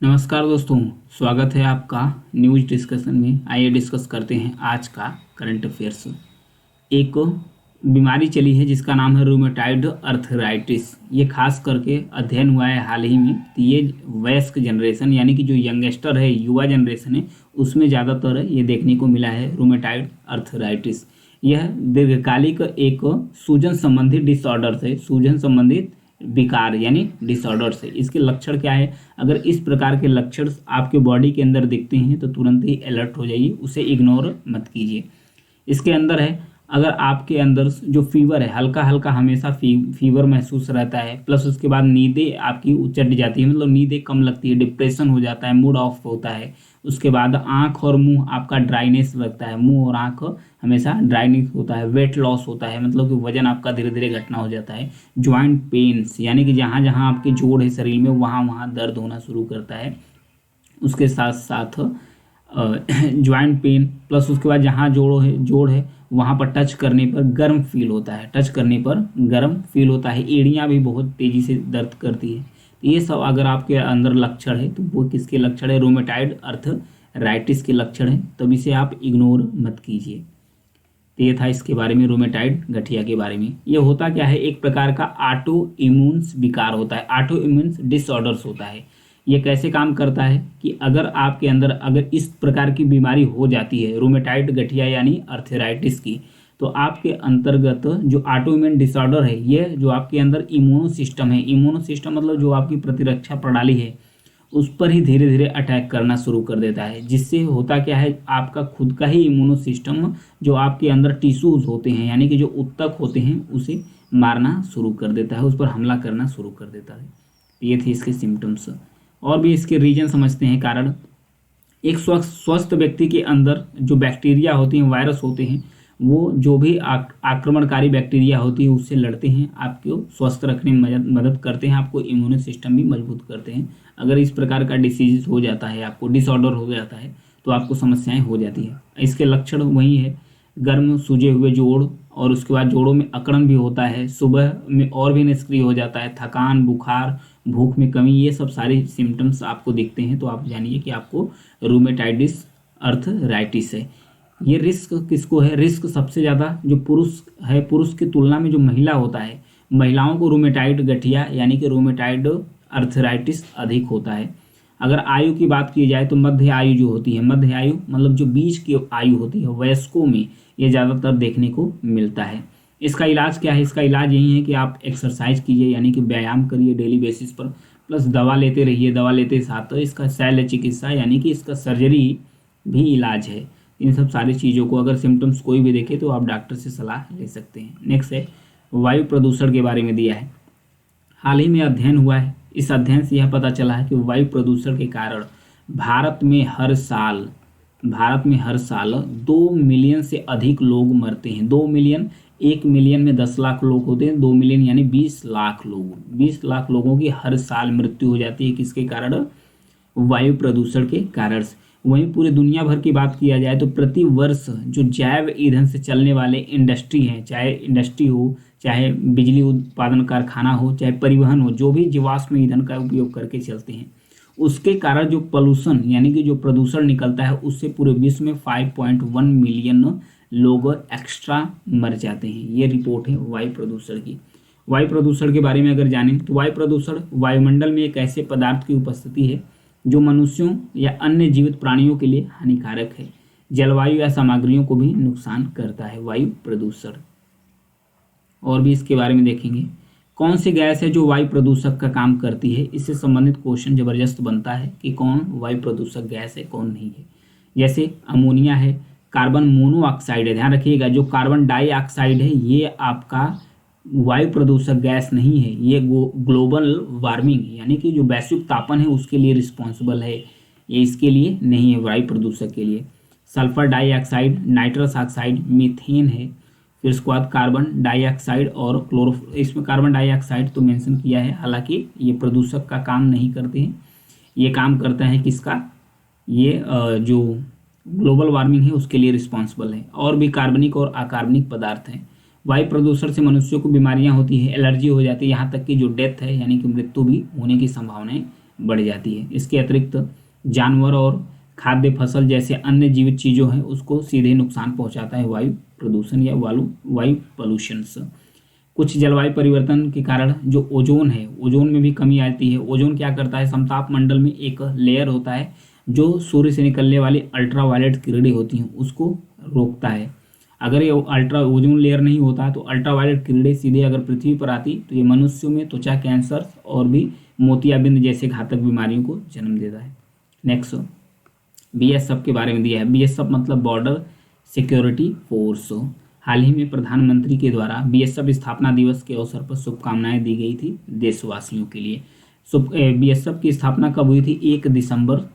नमस्कार दोस्तों, स्वागत है आपका न्यूज डिस्कशन में। आइए डिस्कस करते हैं आज का करंट अफेयर्स। एक बीमारी चली है जिसका नाम है रूमेटाइड अर्थराइटिस। ये खास करके अध्ययन हुआ है हाल ही में। तो ये वयस्क जनरेशन यानी कि जो यंगस्टर है, युवा जनरेशन है, उसमें ज़्यादातर ये देखने को मिला है रूमेटाइड अर्थराइटिस। यह दीर्घकालिक एक सूजन संबंधी डिसऑर्डर है, सूजन संबंधित विकार यानी डिसऑर्डर से। इसके लक्षण क्या है? अगर इस प्रकार के लक्षण आपके बॉडी के अंदर दिखते हैं तो तुरंत ही अलर्ट हो जाइए, उसे इग्नोर मत कीजिए। इसके अंदर है, अगर आपके अंदर जो फीवर है, हल्का हल्का हमेशा फीवर महसूस रहता है, प्लस उसके बाद नींदें आपकी चढ़ जाती है, मतलब नींदें कम लगती है, डिप्रेशन हो जाता है, मूड ऑफ होता है। उसके बाद आंख और मुंह आपका ड्राइनेस लगता है, मुंह और आंख हमेशा ड्राइनेस होता है। वेट लॉस होता है, मतलब कि वजन आपका धीरे धीरे घटना हो जाता है। ज्वाइंट पेन्स यानी कि जहाँ जहाँ आपके जोड़ है शरीर में, वहाँ वहाँ दर्द होना शुरू करता है। उसके साथ साथ ज्वाइंट पेन, प्लस उसके बाद जहाँ जोड़ है वहाँ पर टच करने पर गर्म फील होता है, टच करने पर गर्म फील होता है। एड़ियाँ भी बहुत तेज़ी से दर्द करती है। तो ये सब अगर आपके अंदर लक्षण है तो वो किसके लक्षण है? रूमेटाइड अर्थराइटिस के लक्षण है, तब इसे आप इग्नोर मत कीजिए। तो ये था इसके बारे में, रूमेटाइड गठिया के बारे में। ये होता क्या है? एक प्रकार का ऑटो इम्यून्स विकार होता है, ऑटो इम्यून्स डिसऑर्डर्स होता है। ये कैसे काम करता है कि अगर आपके अंदर अगर इस प्रकार की बीमारी हो जाती है, रूमेटाइड गठिया यानी अर्थराइटिस की, तो आपके अंतर्गत जो ऑटो इम्यून डिसऑर्डर है, ये जो आपके अंदर इम्यूनो सिस्टम है, इम्यूनो सिस्टम मतलब जो आपकी प्रतिरक्षा प्रणाली है, उस पर ही धीरे धीरे अटैक करना शुरू कर देता है। जिससे होता क्या है, आपका खुद का ही इम्यूनो सिस्टम जो आपके अंदर टिश्यूज होते हैं यानी कि जो उत्तक होते हैं, उसे मारना शुरू कर देता है, उस पर हमला करना शुरू कर देता है। ये थे इसके सिम्टम्स। और भी इसके रीजन समझते हैं, कारण। एक स्वस्थ व्यक्ति के अंदर जो बैक्टीरिया होते हैं, वायरस होते हैं, वो जो भी आक्रमणकारी बैक्टीरिया होती है उससे लड़ते हैं, आपको स्वस्थ रखने में मदद करते हैं, आपको इम्यून सिस्टम भी मजबूत करते हैं। अगर इस प्रकार का डिसीज हो जाता है, आपको डिसऑर्डर हो जाता है, तो आपको समस्याएं हो जाती है। इसके लक्षण वही है, गर्म सूजे हुए जोड़, और उसके बाद जोड़ों में अकड़न भी होता है, सुबह में और भी निष्क्रिय हो जाता है, थकान, बुखार, भूख में कमी, ये सब सारे सिम्टम्स आपको दिखते हैं तो आप जानिए कि आपको रूमेटाइडिस अर्थराइटिस है। ये रिस्क किसको है? रिस्क सबसे ज़्यादा जो पुरुष है, पुरुष की तुलना में जो महिला होता है, महिलाओं को रूमेटाइड गठिया यानी कि रूमेटाइड अर्थराइटिस अधिक होता है। अगर आयु की बात की जाए तो मध्य आयु जो होती है, मध्य आयु मतलब जो बीच की आयु होती है, वयस्कों में ये ज़्यादातर देखने को मिलता है। इसका इलाज क्या है? इसका इलाज यही है कि आप एक्सरसाइज कीजिए यानी कि व्यायाम करिए डेली बेसिस पर, प्लस दवा लेते रहिए। दवा लेते साथ तो इसका शल्य चिकित्सा यानी कि इसका सर्जरी भी इलाज है। इन सब सारी चीज़ों को अगर सिम्टम्स कोई भी देखे तो आप डॉक्टर से सलाह ले सकते हैं। नेक्स्ट है, वायु प्रदूषण के बारे में दिया है। हाल ही में अध्ययन हुआ है, इस अध्ययन से यह पता चला है कि वायु प्रदूषण के कारण भारत में हर साल 2 मिलियन से अधिक लोग मरते हैं। 2 मिलियन, 1 मिलियन में 10 लाख लोग होते हैं, 2 मिलियन यानी 20 लाख लोग, 20 लाख लोगों की हर साल मृत्यु हो जाती है। किसके कारण? वायु प्रदूषण के कारण। वहीं पूरी दुनिया भर की बात किया जाए तो प्रति वर्ष जो जैव ईंधन से चलने वाले इंडस्ट्री हैं, चाहे इंडस्ट्री हो, चाहे बिजली उत्पादन कारखाना हो, चाहे परिवहन हो, जो भी जीवाश्म ईंधन का उपयोग करके चलते हैं, उसके कारण जो पॉल्यूशन यानी कि जो प्रदूषण निकलता है, उससे पूरे विश्व में 5.1 मिलियन लोग एक्स्ट्रा मर जाते हैं। ये रिपोर्ट है वायु प्रदूषण की। वायु प्रदूषण के बारे में अगर जानें तो वायु प्रदूषण वायुमंडल में एक ऐसे पदार्थ की उपस्थिति है जो मनुष्यों या अन्य जीवित प्राणियों के लिए हानिकारक है, जलवायु या सामग्रियों को भी नुकसान करता है वायु प्रदूषण। और भी इसके बारे में देखेंगे, कौन सी गैस है जो वायु प्रदूषक का काम करती है। इससे संबंधित क्वेश्चन जबरदस्त बनता है कि कौन वायु प्रदूषक गैस है, कौन नहीं है। जैसे अमोनिया है, कार्बन मोनोऑक्साइड है। ध्यान रखिएगा, जो कार्बन डाइऑक्साइड है ये आपका वायु प्रदूषक गैस नहीं है, ये ग्लोबल वार्मिंग यानी कि जो वैश्विक तापन है उसके लिए रिस्पॉन्सिबल है, ये इसके लिए नहीं है वायु प्रदूषक के लिए। Sulphur dioxide, nitrous oxide, methane है। फिर उसके बाद कार्बन डाइऑक्साइड और इसमें कार्बन डाइऑक्साइड तो मेंशन किया है, हालांकि ये प्रदूषक का काम नहीं करते हैं, ये काम करता है किसका? ये जो ग्लोबल वार्मिंग है उसके लिए रिस्पॉन्सिबल है। और भी कार्बनिक और अकार्बनिक पदार्थ हैं। वायु प्रदूषण से मनुष्यों को बीमारियां होती है, एलर्जी हो जाती है, यहाँ तक कि जो डेथ है यानी कि मृत्यु भी होने की संभावनाएं बढ़ जाती है। इसके अतिरिक्त जानवर और खाद्य फसल जैसे अन्य जीवित चीज़ों हैं उसको सीधे नुकसान पहुंचाता है वायु प्रदूषण या वायु पोल्यूशन से। कुछ जलवायु परिवर्तन के कारण जो ओजोन है, ओजोन में भी कमी आती है। ओजोन क्या करता है, समताप मंडल में एक लेयर होता है जो सूर्य से निकलने वाली अल्ट्रावायलेट किरणें होती हैं उसको रोकता है। अगर ये अल्ट्रा ओजोन लेयर नहीं होता तो अल्ट्रावायलेट किरणें सीधे अगर पृथ्वी पर आती तो ये मनुष्यों में त्वचा कैंसर और भी मोतियाबिंद जैसे घातक बीमारियों को जन्म देता है। नेक्स्ट बीएसएफ के बारे में दिया है। बीएसएफ मतलब बॉर्डर सिक्योरिटी फोर्स। हाल ही में प्रधानमंत्री के द्वारा बीएसएफ स्थापना दिवस के अवसर पर शुभकामनाएं दी गई थी देशवासियों के लिए। बीएसएफ की स्थापना कब हुई थी? 1 दिसंबर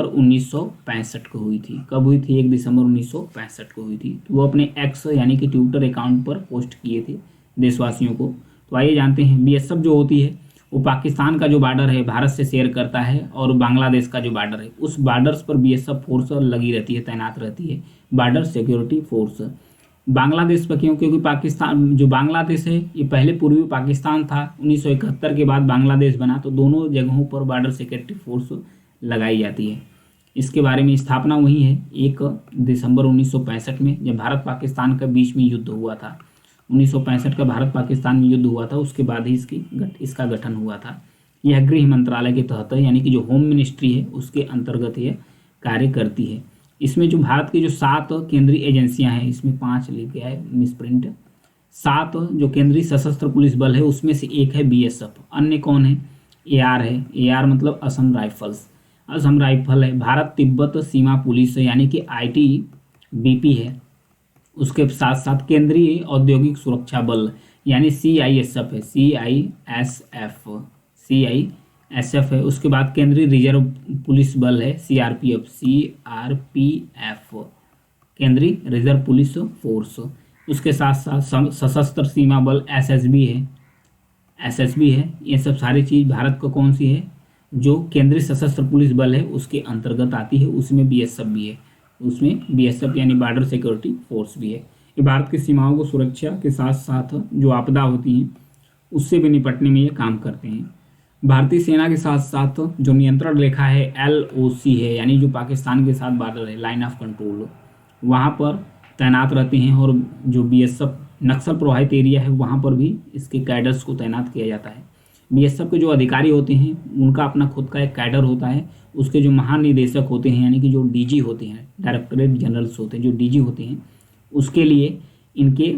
1965 को हुई थी। कब हुई थी? 1 दिसंबर 1965 को हुई थी। तो वो अपने एक्स यानी कि ट्विटर अकाउंट पर पोस्ट किए थे देशवासियों को। तो आइए जानते हैं बीएसएफ जो होती है वो पाकिस्तान का जो बॉर्डर है भारत से शेयर करता है और बांग्लादेश का जो बॉर्डर है उस बॉर्डर्स पर बीएसएफ फोर्स लगी रहती है, तैनात रहती है, बॉर्डर सिक्योरिटी फोर्स। बांग्लादेश पर क्यों? क्योंकि पाकिस्तान जो बांग्लादेश है ये पहले पूर्वी पाकिस्तान था, 1971 के बाद बांग्लादेश बना, तो दोनों जगहों पर बॉर्डर सिक्योरिटी फोर्स लगाई जाती है। इसके बारे में स्थापना हुई है 1 दिसंबर 1965 में, जब भारत पाकिस्तान के बीच में युद्ध हुआ था। 1965 का भारत पाकिस्तान में युद्ध हुआ था, उसके बाद ही इसका गठन हुआ था। यह गृह मंत्रालय के तहत है, यानी कि जो होम मिनिस्ट्री है उसके अंतर्गत यह कार्य करती है। इसमें जो भारत की जो 7 केंद्रीय एजेंसियां हैं, इसमें 5 लिख गया है मिसप्रिंट, 7 जो केंद्रीय सशस्त्र पुलिस बल है उसमें से एक है बीएसएफ। अन्य कौन है? एआर है। एआर मतलब असम राइफल्स, असम राइफल है। भारत तिब्बत सीमा पुलिस है यानी कि आईटीबीपी है। उसके साथ साथ केंद्रीय औद्योगिक सुरक्षा बल यानी सीआईएसएफ है, सीआईएसएफ है। उसके बाद केंद्रीय रिजर्व पुलिस बल है सीआरपीएफ, केंद्रीय रिजर्व पुलिस फोर्स। उसके साथ साथ सशस्त्र सीमा बल एसएसबी है। ये सब सारी चीज़ भारत को कौन सी है? जो केंद्रीय सशस्त्र पुलिस बल है उसके अंतर्गत आती है, उसमें बीएसएफ भी है। उसमें बीएसएफ यानी बॉर्डर सिक्योरिटी फोर्स भी है। ये भारत की सीमाओं को सुरक्षा के साथ साथ जो आपदा होती हैं उससे भी निपटने में ये काम करते हैं। भारतीय सेना के साथ साथ जो नियंत्रण रेखा है LOC है, यानी जो पाकिस्तान के साथ बॉर्डर है, लाइन ऑफ कंट्रोल, वहाँ पर तैनात रहते हैं। और जो बीएसएफ नक्सल प्रभावित एरिया है वहाँ पर भी इसके कैडर्स को तैनात किया जाता है। बीएसएफ के जो अधिकारी होते हैं उनका अपना खुद का एक कैडर होता है। उसके जो महानिदेशक होते हैं यानी कि जो डीजी होते हैं, डायरेक्टरेट जनरल्स होते हैं, जो डीजी होते हैं, उसके लिए इनके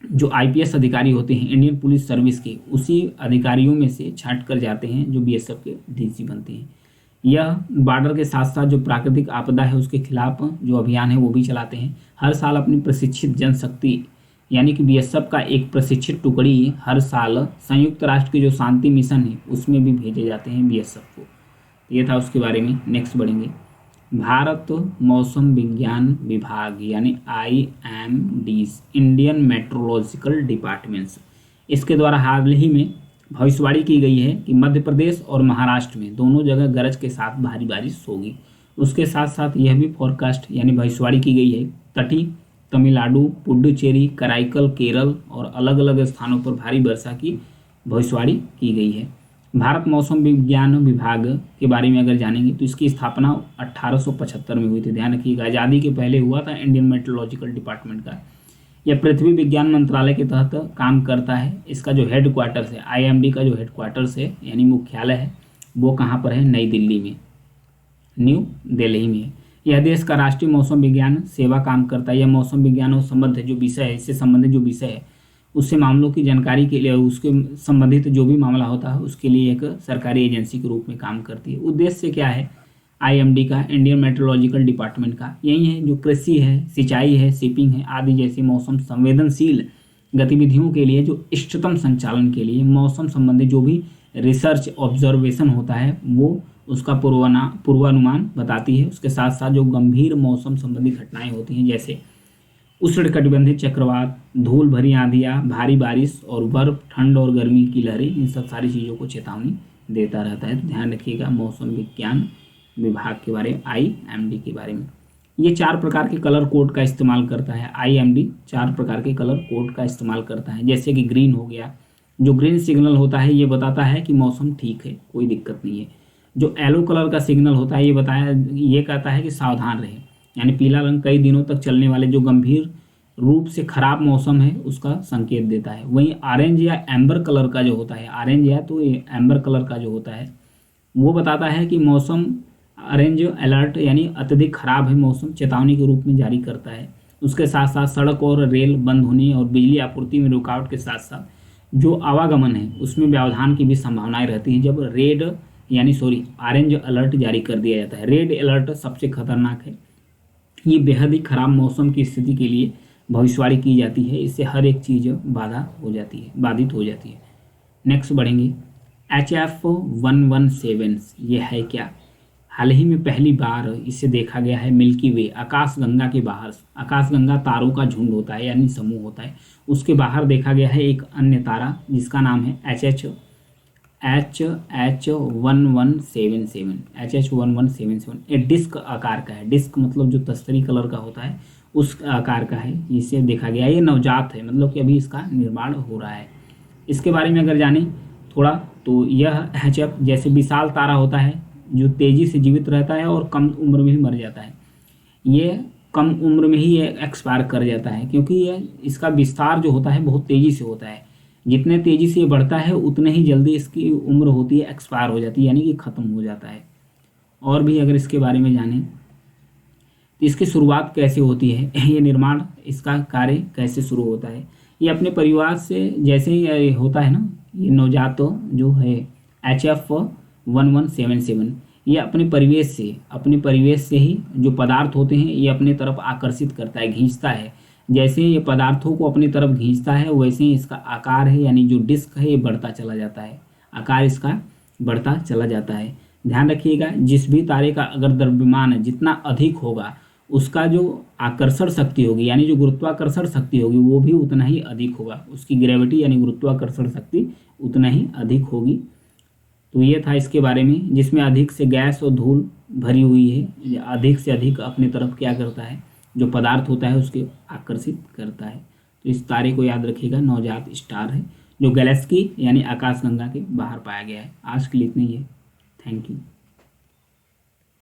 जो आईपीएस अधिकारी होते हैं इंडियन पुलिस सर्विस के, उसी अधिकारियों में से छांट कर जाते हैं जो बीएसएफ के डीजी बनते हैं। यह बॉर्डर के साथ साथ जो प्राकृतिक आपदा है उसके खिलाफ जो अभियान है वो भी चलाते हैं। हर साल अपनी प्रशिक्षित जनशक्ति यानी कि बीएसएफ का एक प्रशिक्षित टुकड़ी हर साल संयुक्त राष्ट्र की जो शांति मिशन है उसमें भी भेजे जाते हैं बीएसएफ को। ये था उसके बारे में। नेक्स्ट बढ़ेंगे। भारत मौसम विज्ञान विभाग यानी IMD, इंडियन मेट्रोलॉजिकल डिपार्टमेंट्स, इसके द्वारा हाल ही में भविष्यवाणी की गई है कि मध्य प्रदेश और महाराष्ट्र में दोनों जगह गरज के साथ भारी बारिश होगी। उसके साथ साथ यह भी फोरकास्ट यानी भविष्यवाणी की गई है तटीय तमिलनाडु, पुडुचेरी, कराईकल, केरल और अलग अलग स्थानों पर भारी वर्षा की भविष्यवाणी की गई है। भारत मौसम विज्ञान विभाग के बारे में अगर जानेंगे तो इसकी स्थापना 1875 में हुई थी। ध्यान रखिएगा, आज़ादी के पहले हुआ था इंडियन मेट्रोलॉजिकल डिपार्टमेंट का। यह पृथ्वी विज्ञान मंत्रालय के तहत काम करता है। इसका जो हेड क्वार्टर्स है, IMD का जो हेड क्वार्टर्स है यानी मुख्यालय है वो कहाँ पर है? नई दिल्ली में, न्यू दिल्ली में। यह देश का राष्ट्रीय मौसम विज्ञान सेवा काम करता है। यह मौसम विज्ञान और संबंध जो विषय है, इससे संबंधित जो विषय है उससे मामलों की जानकारी के लिए, उसके संबंधित जो भी मामला होता है उसके लिए एक सरकारी एजेंसी के रूप में काम करती है। उद्देश्य क्या है IMD का, इंडियन मेट्रोलॉजिकल डिपार्टमेंट का? यही है जो कृषि है, सिंचाई है, शिपिंग है आदि जैसी मौसम संवेदनशील गतिविधियों के लिए जो इष्टतम संचालन के लिए मौसम संबंधी जो भी रिसर्च ऑब्जर्वेशन होता है वो उसका पूर्वानुमान बताती है। उसके साथ साथ जो गंभीर मौसम संबंधी घटनाएं होती हैं जैसे उष्णकटिबंधीय चक्रवात, धूल भरी आंधियाँ, भारी बारिश और बर्फ, ठंड और गर्मी की लहरें, इन सब सारी चीज़ों को चेतावनी देता रहता है। तो ध्यान रखिएगा मौसम विज्ञान विभाग के बारे में, IMD के बारे में। ये 4 प्रकार के कलर कोड का इस्तेमाल करता है। IMD 4 प्रकार के कलर कोड का इस्तेमाल करता है, जैसे कि ग्रीन हो गया, जो ग्रीन सिग्नल होता है ये बताता है कि मौसम ठीक है, कोई दिक्कत नहीं है। जो येलो कलर का सिग्नल होता है ये कहता है कि सावधान रहे, यानी पीला रंग कई दिनों तक चलने वाले जो गंभीर रूप से खराब मौसम है उसका संकेत देता है। वहीं ऑरेंज या एम्बर कलर का जो होता है, ऑरेंज या तो ये एम्बर कलर का जो होता है वो बताता है कि मौसम ऑरेंज अलर्ट यानी अत्यधिक खराब है मौसम, चेतावनी के रूप में जारी करता है। उसके साथ साथ सड़क और रेल बंद होने और बिजली आपूर्ति में रुकावट के साथ साथ जो आवागमन है उसमें व्यवधान की भी संभावनाएं रहती है जब ऑरेंज अलर्ट जारी कर दिया जाता है। रेड अलर्ट सबसे खतरनाक है, ये बेहद ही खराब मौसम की स्थिति के लिए भविष्यवाणी की जाती है, इससे हर एक चीज़ बाधित हो जाती है। नेक्स्ट बढ़ेंगे HF-117, ये है क्या? हाल ही में पहली बार इसे देखा गया है मिल्की वे आकाशगंगा के बाहर। आकाशगंगा तारों का झुंड होता है यानी समूह होता है, उसके बाहर देखा गया है एक अन्य तारा जिसका नाम है HH-1177। ये डिस्क आकार का है, डिस्क मतलब जो तस्तरी कलर का होता है उस आकार का है, इसे देखा गया। ये नवजात है, मतलब कि अभी इसका निर्माण हो रहा है। इसके बारे में अगर जानें थोड़ा तो यह HF जैसे विशाल तारा होता है जो तेज़ी से जीवित रहता है और कम उम्र में ही मर जाता है। ये कम उम्र में ही ये एक्सपायर कर जाता है क्योंकि ये इसका विस्तार जो होता है बहुत तेज़ी से होता है। जितने तेज़ी से ये बढ़ता है उतने ही जल्दी इसकी उम्र होती है एक्सपायर हो जाती है, यानी कि ख़त्म हो जाता है। और भी अगर इसके बारे में जानें तो इसकी शुरुआत कैसे होती है, ये निर्माण इसका कार्य कैसे शुरू होता है। ये अपने परिवार से जैसे ही होता है ना, ये नवजात जो है HF-1177, ये अपने परिवेश से ही जो पदार्थ होते हैं ये अपने तरफ आकर्षित करता है, खींचता है। जैसे ये पदार्थों को अपनी तरफ खींचता है वैसे ही इसका आकार है यानी जो डिस्क है ये बढ़ता चला जाता है, आकार इसका बढ़ता चला जाता है। ध्यान रखिएगा, जिस भी तारे का अगर द्रव्यमान जितना अधिक होगा उसका जो आकर्षण शक्ति होगी यानी जो गुरुत्वाकर्षण शक्ति होगी वो भी उतना ही अधिक होगा, उसकी ग्रेविटी यानी गुरुत्वाकर्षण शक्ति उतना ही अधिक होगी। तो ये था इसके बारे में, जिसमें अधिक से गैस और धूल भरी हुई है, अधिक से अधिक अपने तरफ क्या करता है, जो पदार्थ होता है उसके आकर्षित करता है। तो इस तारे को याद रखिएगा, नवजात स्टार है जो गैलेक्सी यानी आकाशगंगा के बाहर पाया गया है। आज के लिए इतना ही है। Thank you.